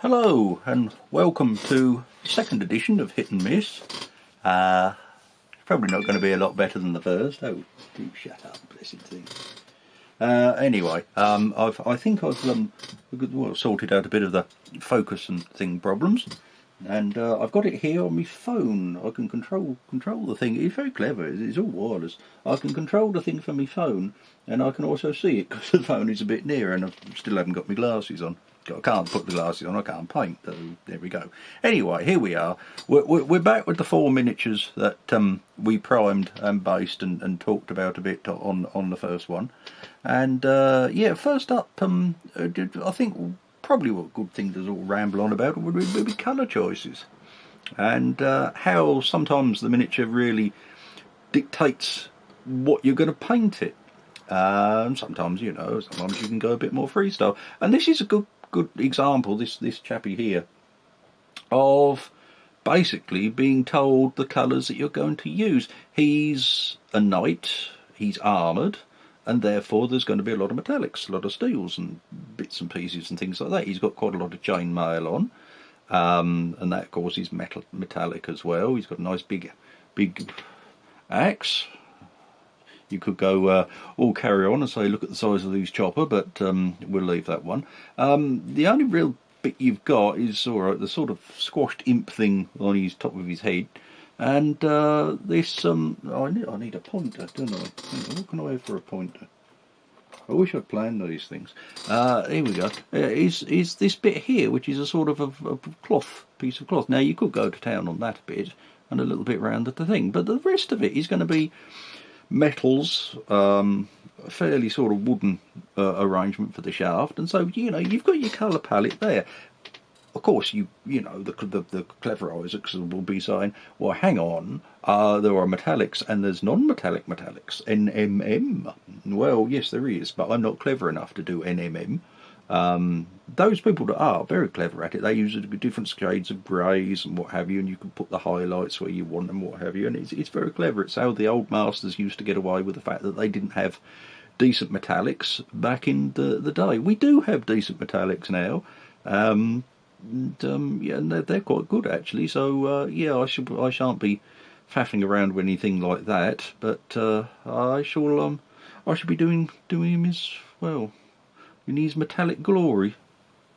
Hello and welcome to the second edition of Hit and Miss. Probably not going to be a lot better than the first. Oh, do shut up, blessed thing. Anyway, I think I've sorted out a bit of the focus and thing problems, and I've got it here on my phone. I can control the thing. It's very clever. It's all wireless. I can control the thing from my phone, and I can also see it because the phone is a bit near, and I still haven't got my glasses on. I can't put the glasses on, I can't paint, so there we go. Anyway, here we are. We're back with the 4 miniatures that we primed and based and talked about a bit on the first one. And yeah, first up, I think probably what good thing to all ramble on about would be colour choices. And how sometimes the miniature really dictates what you're going to paint it. Sometimes you can go a bit more freestyle. And this is a good example, this chappie here, of basically being told the colours that you're going to use. He's a knight, he's armoured, and therefore there's going to be a lot of metallics, a lot of steels and bits and pieces and things like that. He's got quite a lot of chainmail on, and that of course is metallic as well. He's got a nice big axe. You could go all carry on and say, look at the size of these chopper, but we'll leave that one. The only real bit you've got is the sort of squashed imp thing on his top of his head, and this. I need a pointer, don't I? What can I have for a pointer? I wish I'd planned these things. Here we go. Is this bit here, which is a sort of a piece of cloth. Now you could go to town on that bit and a little bit round at the thing, but the rest of it is going to be metals, fairly sort of wooden arrangement for the shaft, and so you've got your colour palette there. Of course, the clever Isaacs will be saying, well, hang on, there are metallics and there's non-metallic metallics, NMM. Well, yes, there is, but I'm not clever enough to do NMM. Those people that are very clever at it, they use different shades of greys and what have you, and you can put the highlights where you want and what have you, and it's very clever. It's how the old masters used to get away with the fact that they didn't have decent metallics back in the day. We do have decent metallics now, and they're quite good actually. So yeah, I shan't be faffing around with anything like that, but I shall be doing him as well in his metallic glory.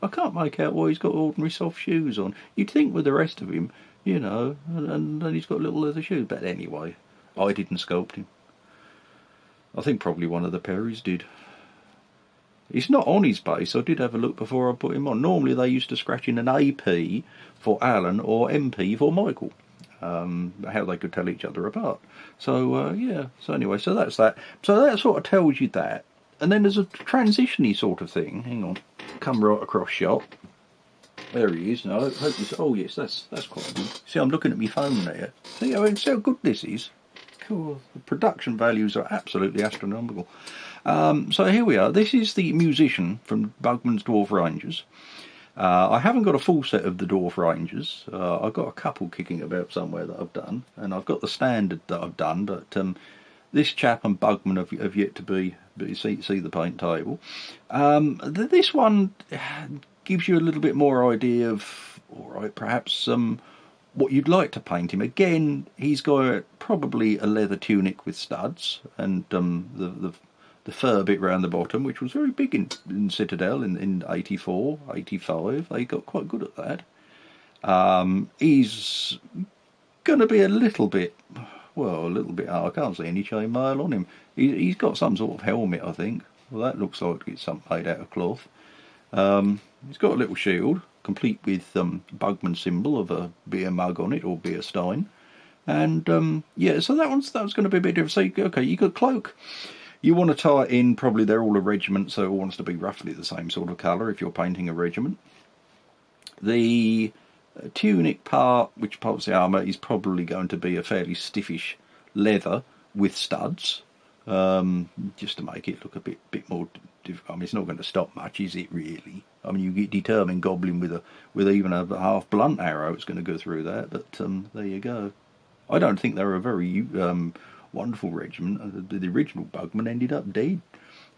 I can't make out why he's got ordinary soft shoes on. You'd think with the rest of him, and then he's got little leather shoes. But anyway, I didn't sculpt him. I think probably one of the Perrys did. It's not on his base. I did have a look before I put him on. Normally they used to scratch in an AP for Alan or MP for Michael. How they could tell each other apart. So yeah. So anyway, so that's that. So that sort of tells you that. And then there's a transition-y sort of thing. Hang on. Come right across shot. There he is. Now, I hope this. Oh yes, that's quite good. See, I'm looking at my phone there. See how good this is. Cool. The production values are absolutely astronomical. So here we are. This is the musician from Bugman's Dwarf Rangers. I haven't got a full set of the Dwarf Rangers. I've got a couple kicking about somewhere that I've done, and I've got the standard that I've done, but this chap and Bugman have yet to see the paint table. This one gives you a little bit more idea of, all right, perhaps what you'd like to paint him. Again, he's got probably a leather tunic with studs, and the fur bit round the bottom, which was very big in Citadel in 84, 85. They got quite good at that. He's going to be a little bit, I can't see any chainmail on him. He's got some sort of helmet, I think. Well, that looks like it's something made out of cloth. He's got a little shield, complete with Bugman symbol of a beer mug on it, or beer stein. And yeah, so that was going to be a bit different. So, okay, you got cloak. You want to tie it in, probably they're all a regiment, so it wants to be roughly the same sort of colour if you're painting a regiment. The tunic part, which parts the armour, is probably going to be a fairly stiffish leather with studs, just to make it look a bit more difficult. I mean, it's not going to stop much, is it really? I mean, you get determined goblin with even a half blunt arrow, it's going to go through that. But there you go. I don't think they're a very wonderful regiment. The original Bugman ended up dead.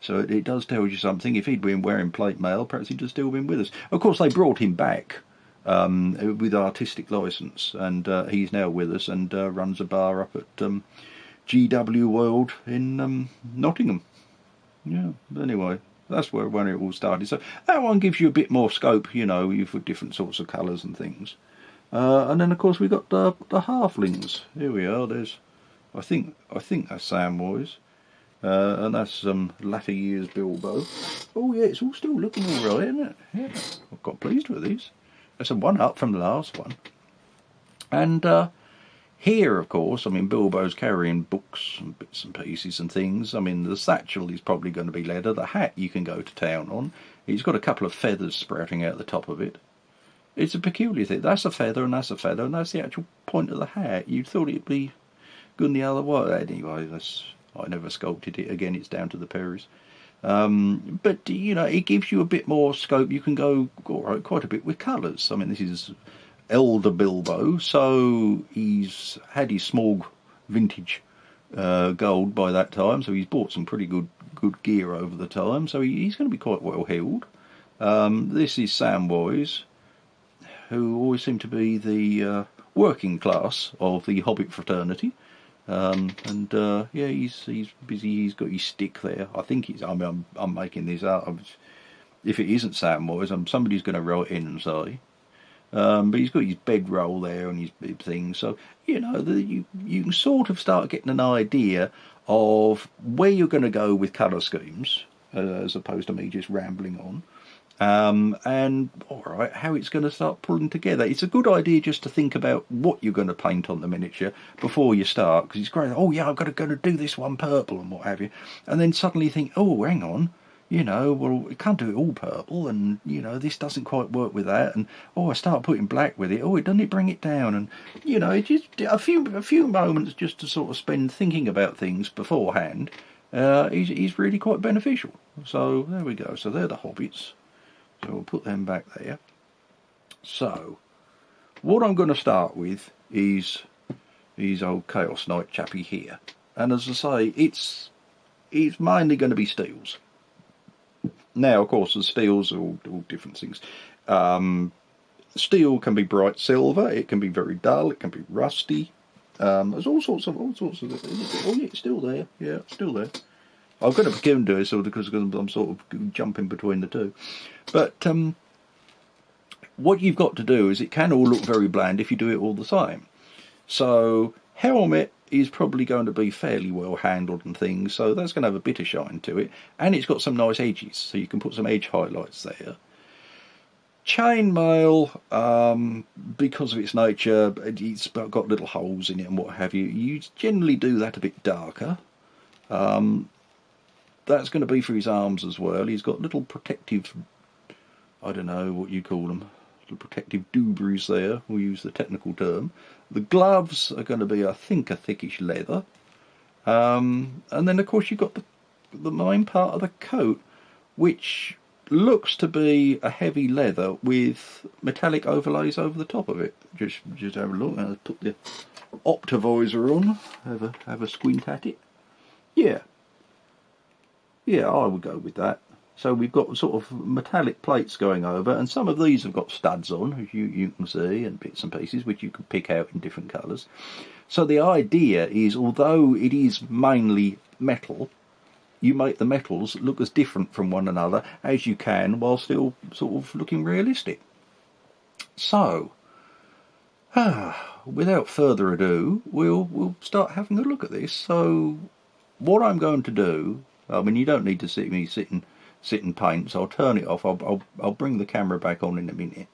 So it does tell you something. If he'd been wearing plate mail, perhaps he'd have still been with us. Of course, they brought him back with artistic licence, and he's now with us and runs a bar up at GW World in Nottingham. Yeah, anyway, that's when it all started. So that one gives you a bit more scope, you know, for different sorts of colours and things. And then, of course, we got the halflings. Here we are. There's, I think that's Samwise. And that's latter years Bilbo. Oh yeah, it's all still looking all right, isn't it? Yeah, I've got pleased with these. It's a one up from the last one. And here, of course, I mean, Bilbo's carrying books and bits and pieces and things. I mean, the satchel is probably going to be leather. The hat you can go to town on. He's got a couple of feathers sprouting out the top of it. It's a peculiar thing. That's a feather and that's a feather and that's the actual point of the hat. You'd thought it'd be good the other way. Anyway, I never sculpted it. Again, it's down to the Perrys. But, you know, it gives you a bit more scope. You can go quite a bit with colours. I mean, this is Elder Bilbo, so he's had his small vintage gold by that time, so he's bought some pretty good gear over the time, so he's going to be quite well heeled. This is Samwise, who always seemed to be the working class of the Hobbit fraternity. Yeah, he's busy. He's got his stick there. I think he's. I mean, I'm making this up. If it isn't Samwise, somebody's going to write in and say. But he's got his bedroll there and his big thing. So you know, you can sort of start getting an idea of where you're going to go with colour schemes, as opposed to me just rambling on. And all right, how it's going to start pulling together. It's a good idea just to think about what you're going to paint on the miniature before you start, because it's great. Oh yeah, I've got to do this one purple and what have you, and then suddenly you think, oh, hang on, you know, well, we can't do it all purple, and you know, this doesn't quite work with that, and oh, I start putting black with it. Oh, doesn't it bring it down? And you know, it just a few moments just to sort of spend thinking about things beforehand is really quite beneficial. So there we go. So they're the hobbits. So we'll put them back there. So, what I'm going to start with is old Chaos Knight chappy here. And as I say, it's mainly going to be steels. Now, of course, the steels are all different things. Steel can be bright silver. It can be very dull. It can be rusty. There's all sorts of. Oh yeah, it's still there. Yeah, it's still there. I'm going to begin doing so because I'm sort of jumping between the two. But what you've got to do is it can all look very bland if you do it all the time. So helmet is probably going to be fairly well handled and things, so that's going to have a bit of shine to it. And it's got some nice edges, so you can put some edge highlights there. Chainmail, because of its nature, it's got little holes in it and what have you. You generally do that a bit darker. That's going to be for his arms as well. He's got little protective, I don't know what you call them, little protective doobries there. We'll use the technical term. The gloves are going to be, I think, a thickish leather. And then, of course, you've got the main part of the coat, which looks to be a heavy leather with metallic overlays over the top of it. Just have a look. I'll put the Optivisor on. Have a squint at it. Yeah. Yeah, I would go with that. So we've got sort of metallic plates going over, and some of these have got studs on, as you can see, and bits and pieces, which you can pick out in different colours. So the idea is, although it is mainly metal, you make the metals look as different from one another as you can, while still sort of looking realistic. So, without further ado, we'll start having a look at this. So, what I'm going to do, I mean, you don't need to see me sit and paint, so I'll turn it off. I'll bring the camera back on in a minute.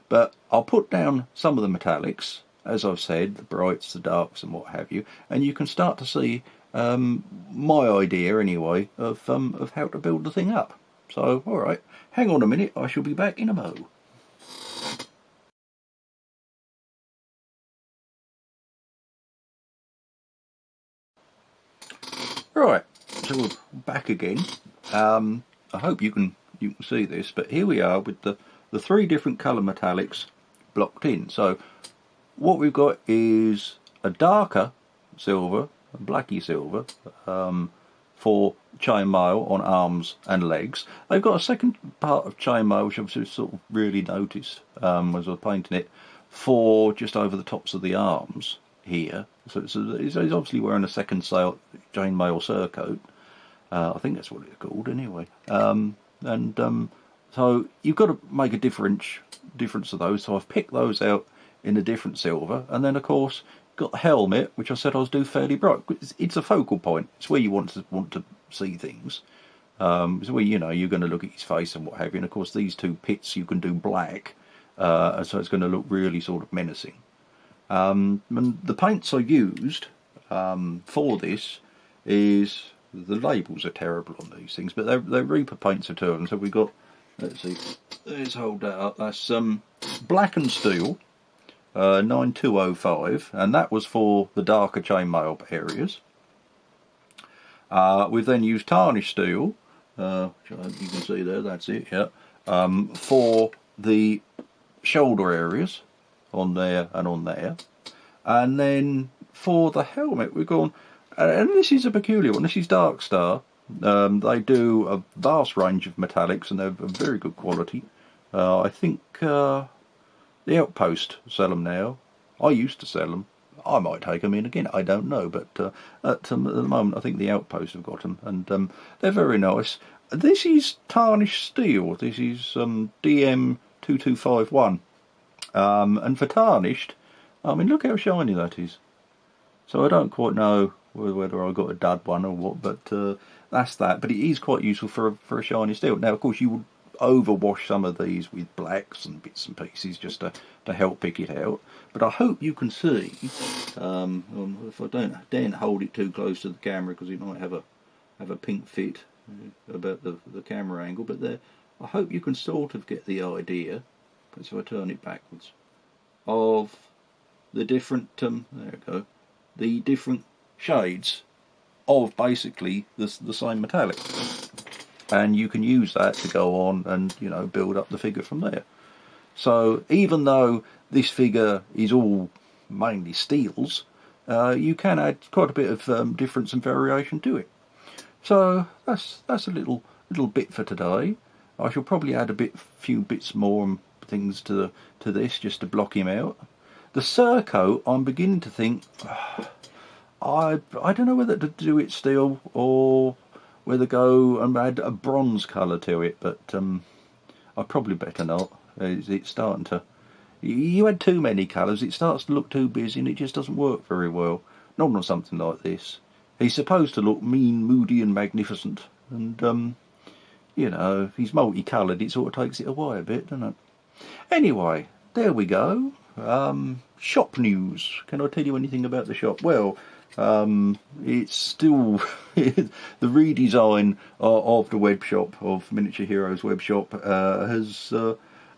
But I'll put down some of the metallics, as I've said, the brights, the darks, and what have you, and you can start to see my idea, anyway, of how to build the thing up. So, all right, hang on a minute. I shall be back in a mo. Right, so we're back again. I hope you can see this, but here we are with the three different colour metallics blocked in. So what we've got is a darker silver, a blacky silver, for chainmail on arms and legs. They've got a second part of chainmail, which I've just sort of really noticed as I was painting it, for just over the tops of the arms here. So he's obviously wearing a second chainmail surcoat. I think that's what it's called anyway. So you've got to make a difference of those. So I've picked those out in a different silver, and then of course got the helmet, which I said I was do fairly bright. It's a focal point. It's where you want to see things. It's where you're going to look at his face and what have you. And of course these two pits you can do black, so it's going to look really sort of menacing. And the paints I used for this is, the labels are terrible on these things, but they're Reaper paints, are two of them. So we got, let's see, let's hold that up. That's Black and Steel 9205, and that was for the darker chainmail areas. We've then used Tarnished Steel, which I hope you can see there. That's it, yeah. For the shoulder areas on there and on there, and then for the helmet we've gone, and this is a peculiar one. This is Dark Star. They do a vast range of metallics, and they're of very good quality. I think the Outpost sell them now. I used to sell them. I might take them in again, I don't know, but at the moment I think the Outpost have got them, and they're very nice. This is Tarnished Steel. This is DM2251, and for tarnished, I mean, look how shiny that is. So I don't quite know whether I got a dud one or what, but that's that. But it is quite useful for a shiny steel. Now, of course, you would overwash some of these with blacks and bits and pieces just to help pick it out. But I hope you can see, if I don't hold it too close to the camera because it might have a pink fit about the camera angle, but there, I hope you can sort of get the idea, so I turn it backwards, of the different, there we go, the different shades of basically the same metallic. And you can use that to go on and, build up the figure from there. So even though this figure is all mainly steels, you can add quite a bit of difference and variation to it. So that's a little bit for today. I shall probably add a few bits more and things to this just to block him out. The Surcoat, I'm beginning to think, I don't know whether to do it steel or whether go and add a bronze colour to it, but I'd probably better not. It's starting to, you add too many colours, it starts to look too busy and it just doesn't work very well. Not on something like this. He's supposed to look mean, moody and magnificent, and if he's multicoloured it sort of takes it away a bit, doesn't it? Anyway, there we go. Shop news. Can I tell you anything about the shop? Well, it's still the redesign of the web shop, of Miniature Heroes web shop, has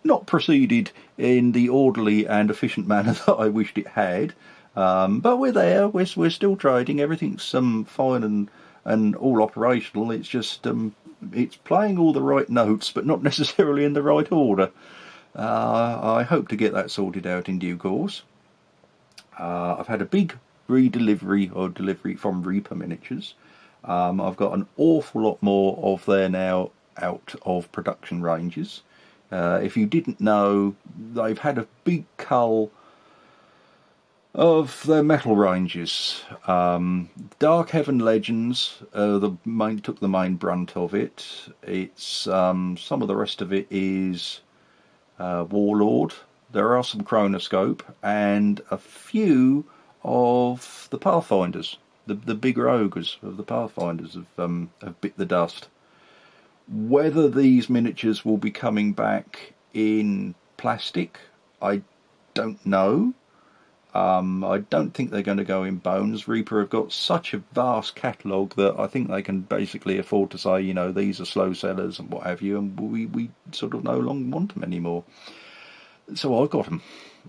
not proceeded in the orderly and efficient manner that I wished it had. But we're there. We're still trading. Everything's fine and all operational. It's just it's playing all the right notes, but not necessarily in the right order. I hope to get that sorted out in due course. I've had a big redelivery or delivery from Reaper Miniatures. I've got an awful lot more of there now out of production ranges. If you didn't know, they've had a big cull of their metal ranges. Dark Heaven Legends took the main brunt of it. It's some of the rest of it is Warlord. There are some Chronoscope and a few of the Pathfinders. The bigger ogres of the Pathfinders have bit the dust. Whether these miniatures will be coming back in plastic, I don't know. I don't think they're going to go in bones. Reaper have got such a vast catalogue that I think they can basically afford to say, these are slow sellers and what have you, and we sort of no longer want them anymore. So I've got them.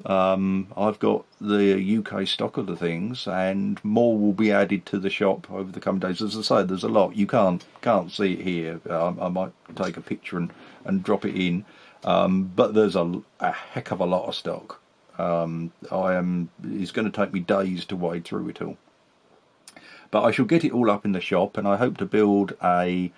I've got the UK stock of the things, and more will be added to the shop over the coming days. As I say, there's a lot. You can't see it here. I might take a picture and drop it in, but there's a heck of a lot of stock. It's going to take me days to wade through it all. But I shall get it all up in the shop, and I hope to build a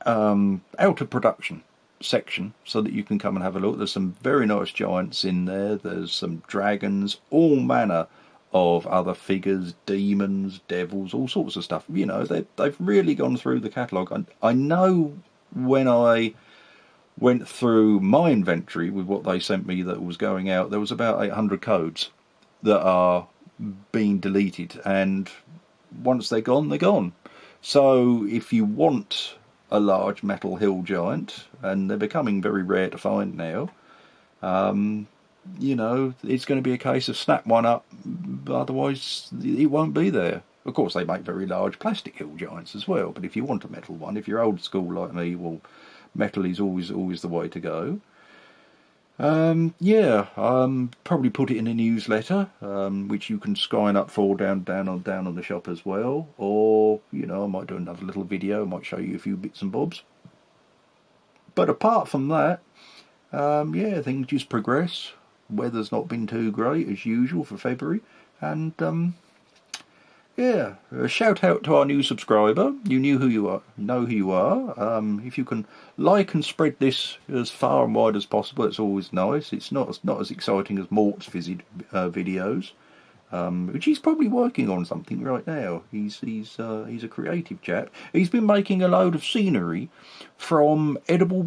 out of production section so that you can come and have a look. There's some very nice giants in there. There's some dragons, all manner of other figures, demons, devils, all sorts of stuff. You know, they've really gone through the catalogue. I know when I went through my inventory with what they sent me that was going out, there was about 800 codes that are being deleted, and once they're gone, they're gone. So if you want a large metal hill giant, and they're becoming very rare to find now, you know, it's going to be a case of snap one up, otherwise it won't be there. Of course, they make very large plastic hill giants as well, but if you want a metal one, if you're old school like me, well, metal is always the way to go. Yeah, probably put it in a newsletter, which you can sign up for down on the shop as well. Or, you know, I might do another little video, I might show you a few bits and bobs. But apart from that, yeah, things just progress. Weather's not been too great as usual for February, and yeah, a shout out to our new subscriber. You knew who you are, know who you are. If you can like and spread this as far and wide as possible, it's always nice. It's not as exciting as Mort's videos, which he's probably working on something right now. He's a creative chap. He's been making a load of scenery from edible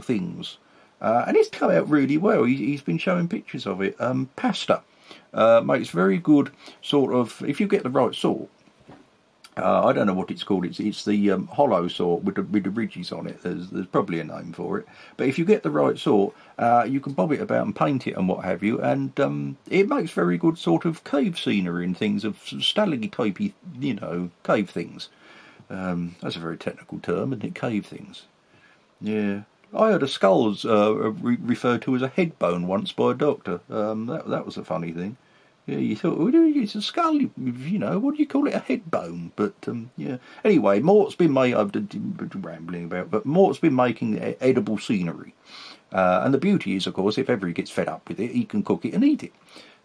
things, and it's come out really well. He's been showing pictures of it. Pasta. Makes very good sort of, if you get the right sort. I don't know what it's called. It's the hollow sort with the ridges on it. There's probably a name for it. But if you get the right sort, you can bob it about and paint it and what have you, and it makes very good sort of cave scenery and things of stalactite, you know, cave things. That's a very technical term, isn't it? Cave things. Yeah. I heard a skull referred to as a head bone once by a doctor. That was a funny thing. Yeah, you thought, well, it's a skull, you know, what do you call it, a head bone? But, yeah. Anyway, Mort's been rambling about, but Mort's been making edible scenery. And the beauty is, of course, if ever he gets fed up with it, he can cook it and eat it.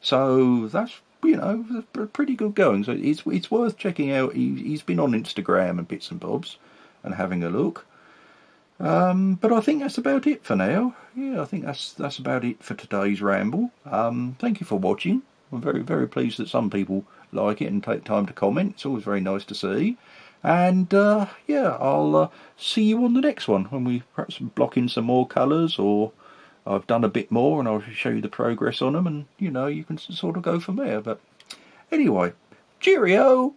So that's, you know, pretty good going. So it's worth checking out. He's been on Instagram and bits and bobs and having a look. But I think that's about it for now. Yeah, I think that's about it for today's ramble. Thank you for watching. I'm very, very pleased that some people like it and take time to comment. It's always very nice to see. And yeah, I'll see you on the next one when we perhaps block in some more colours, or I've done a bit more and I'll show you the progress on them, and you know, you can sort of go from there. But anyway, cheerio!